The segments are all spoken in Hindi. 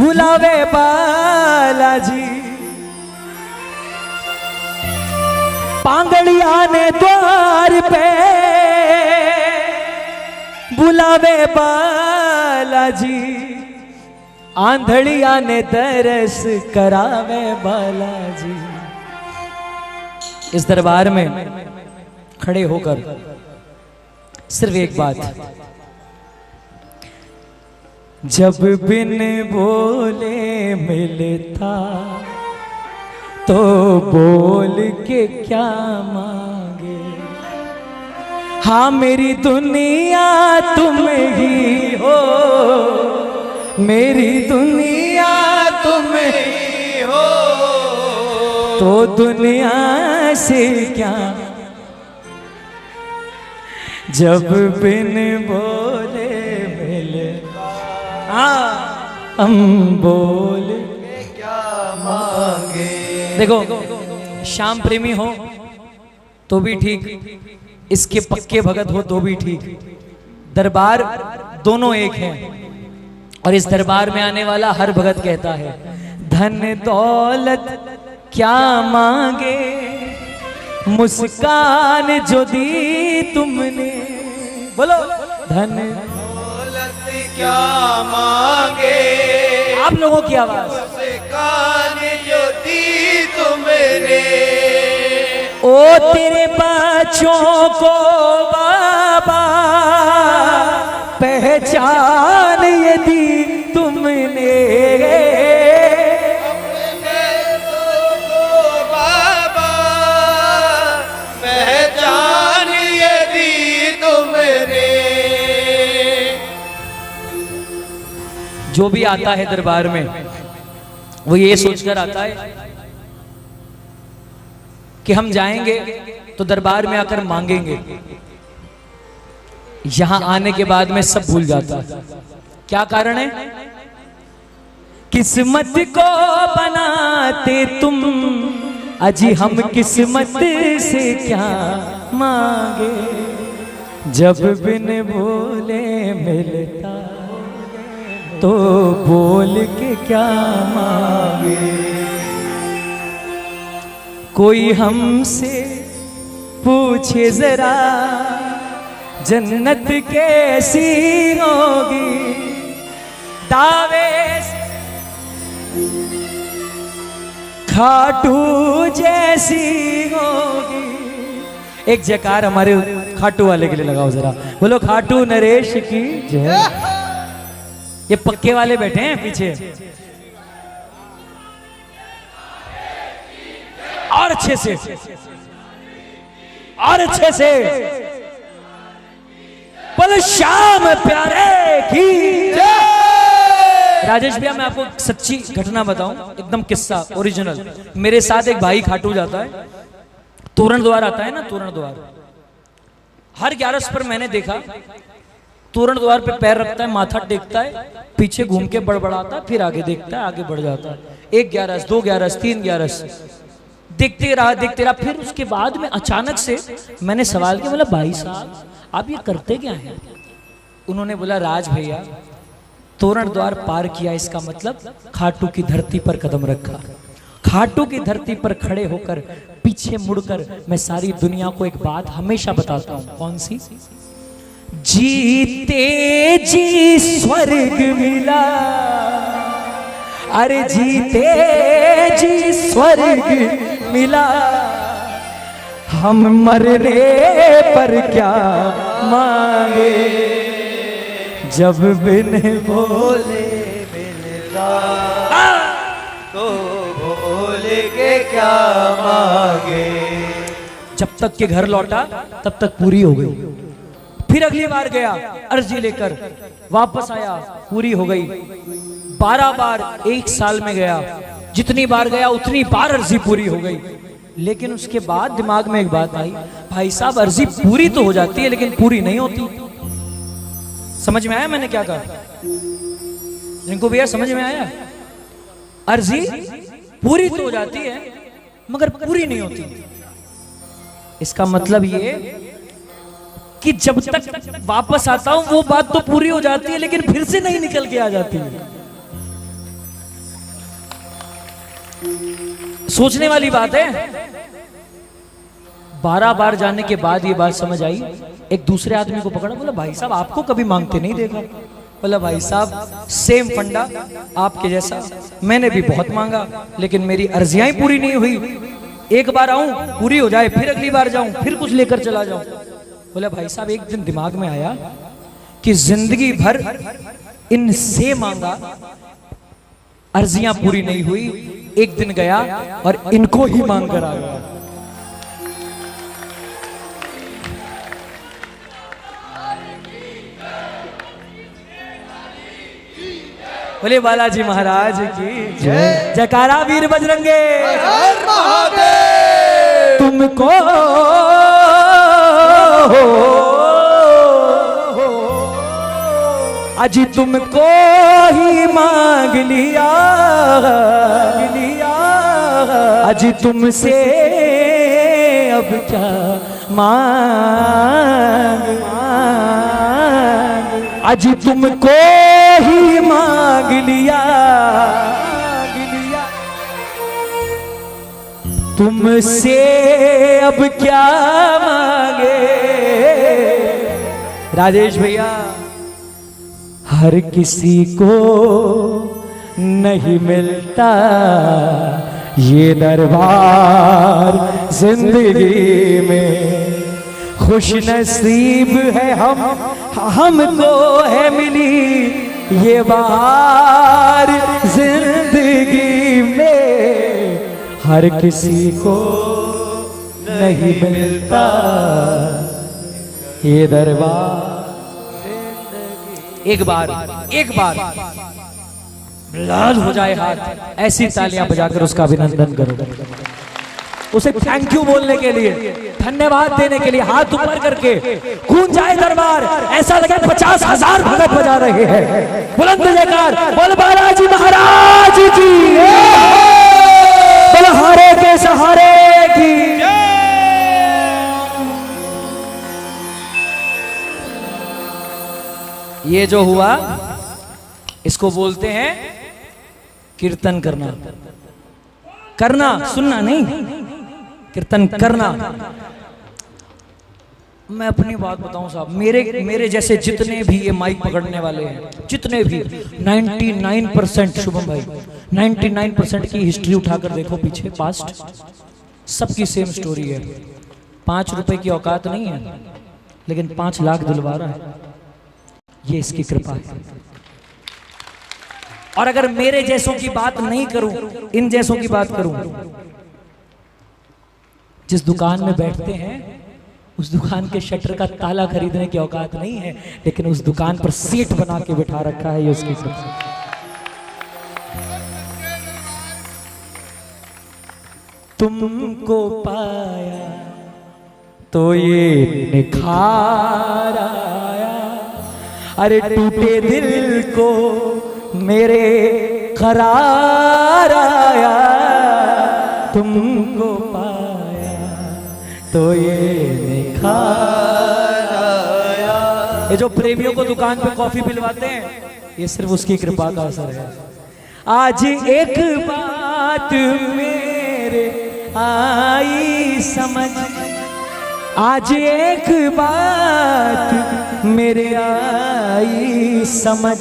झूलावे बालाजी, पांगड़िया ने द्वार पे बुलावे बालाजी, आंधड़िया ने दरस करावे बालाजी। इस दरबार में खड़े होकर सिर्फ एक बात, जब बिन बोले मिलता तो बोल के क्या मांगे। हाँ मेरी दुनिया तुम ही हो, मेरी दुनिया तुम ही हो, तो दुनिया से क्या, जब बिन बोले मिले हम बोल के क्या मांगे। देखो श्याम प्रेमी हो तो भी ठीक, इसके पक्के भगत हो तो भी ठीक, दरबार दोनों एक हैं। और इस दरबार में आने वाला हर भगत कहता है धन दौलत क्या मांगे, मुस्कान जो दी तुमने। बोलो धन दौलत क्या मांगे, आप लोगों की आवाज, मुस्कान जो दी तुमने। ओ तेरे बच्चों को बाबा पहचान ये दी तुमने, जो भी आता है दरबार में वो ये सोचकर आता है कि हम जाएंगे तो दरबार में आकर मांगेंगे, यहां आने के बाद में सब भूल जाता है। क्या कारण है? किस्मत को बनाते तुम, अजी हम किस्मत से क्या मांगे, जब बिन बोले मिलता तो बोल के क्या मांगे। कोई हमसे पूछे जरा जन्नत कैसी होगी, दावे खाटू जैसी होगी। एक जयकार हमारे खाटू वाले के लिए लगाओ जरा, बोलो खाटू नरेश की जय। ये पक्के वाले बैठे हैं पीछे, और अच्छे से, और अच्छे से बोलो श्याम प्यारे की जय। राजेश भैया मैं आपको सच्ची घटना बताऊं, एकदम किस्सा ओरिजिनल। मेरे साथ एक भाई खाटू जाता है, तोरण द्वार आता है ना, तोरण द्वार हर 11 पर मैंने देखा, तोरण द्वार पे पैर रखता है, माथा टेकता है, पीछे घूम के बड़बड़ाता है, फिर आगे देखता है, आगे बढ़ जाता है। 1 11 2 11 3 11 देखते रहा। फिर उसके बाद में अचानक से मैंने सवाल किया, बोला भाई साहब आप ये करते क्या हैं? उन्होंने बोला राज भैया तोरण द्वार पार किया, इसका मतलब खाटू की धरती पर कदम रखा। खाटू की धरती पर खड़े होकर पीछे मुड़कर मैं सारी दुनिया को एक बात हमेशा बताता हूं। कौन सी? जीते जी स्वर्ग मिला, अरे जीते जी स्वर्ग मिला, हम मरने पर क्या मांगे, जब बिन बोले मिलता तो बोल के क्या मांगे। जब तक के घर लौटा तब तक पूरी हो गई। फिर अगली बार गया अर्जी लेकर, वापस आया, पूरी हो गई। 12 बार 1 साल में गया, जितनी बार गया उतनी बार अर्जी पूरी हो गई। लेकिन उसके बाद दिमाग में एक बात आई, भाई साहब अर्जी पूरी तो हो जाती है लेकिन पूरी नहीं होती। समझ में आया मैंने क्या कहा? इनको भैया समझ में आया? अर्जी पूरी तो हो जाती है मगर पूरी नहीं होती। इसका मतलब ये कि जब तक वापस आता हूं वो बात तो पूरी हो जाती है लेकिन फिर से नहीं निकल के आ जाती है। सोचने वाली बात है। 12 बार जाने के बाद ये बात समझ आई। एक दूसरे आदमी को पकड़ा, बोला भाई साहब आपको कभी मांगते नहीं देखा। बोला भाई साहब सेम फंडा आपके जैसा, मैंने भी बहुत मांगा लेकिन मेरी अर्जियां ही पूरी नहीं हुई। एक बार आऊं पूरी हो जाए, फिर अगली बार जाऊं, फिर कुछ लेकर चला जाऊं। बोला भाई साहब एक दिन दिमाग में आया कि जिंदगी भर इनसे मांगा, अर्जियां पूरी नहीं हुई। एक दिन गया और इनको ही मांग कर आ गया। बोले बालाजी महाराज की जय। जयकारा वीर बजरंगे। तुमको अजी तुमको ही मांग लिया, अजी तुमसे अब क्या मांग, अजी तुमको ही मांग लिया, तुमसे अब क्या मांगे। राजेश भैया, हर किसी को नहीं मिलता ये दरबार जिंदगी में, खुश नसीब है हमको है मिली ये बहार जिंदगी में। हर किसी को नहीं मिलता ये दरबार। एक बार लाल हो जाए हाथ, ऐसी तालियां बजाकर उसका अभिनंदन करो, उसे थैंक यू बोलने के लिए, धन्यवाद देने के लिए हाथ ऊपर करके गूंज जाए दरबार। ऐसा लगे 50,000 भगत बजा रहे हैं। बुलंद जयकार बोल बालाजी महाराज की, बोल हारे के सहारे की। ये जो हुआ इसको बोलते हैं कीर्तन करना। करना सुनना नहीं, कीर्तन करना। मैं अपनी बात बताऊं साहब, मेरे जैसे जितने भी ये माइक पकड़ने वाले हैं, जितने भी 99% शुभम भाई 99% की हिस्ट्री उठाकर देखो पीछे पास्ट, सबकी सेम स्टोरी है। 5 रुपए की औकात नहीं है लेकिन 5 लाख दिलवा रहा है, ये इसकी कृपा है। और अगर मेरे जैसों की बात नहीं करूं, इन जैसों की बात करूं, जिस दुकान में बैठते हैं उस दुकान के शटर का ताला खरीदने की औकात नहीं है, लेकिन उस दुकान पर सीट बना के बिठा रखा है, ये उसकी कृपा। तुमको पाया तो ये निखार आया, अरे टूटे दिल को मेरे करार आया। तुमको पाया तो ये निखार आया। ये जो प्रेमियों को दुकान पे कॉफी पिलवाते हैं, ये सिर्फ उसकी कृपा का असर है। आज एक बात मेरे आई समझ, आज एक बात मेरे आई समझ,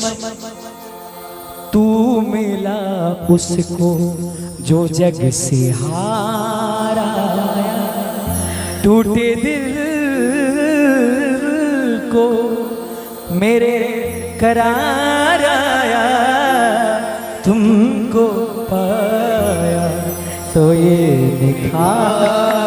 तू मिला उसको जो जग से हार आया। टूटे दिल को मेरे करार आया, तुमको पाया तो ये निखार।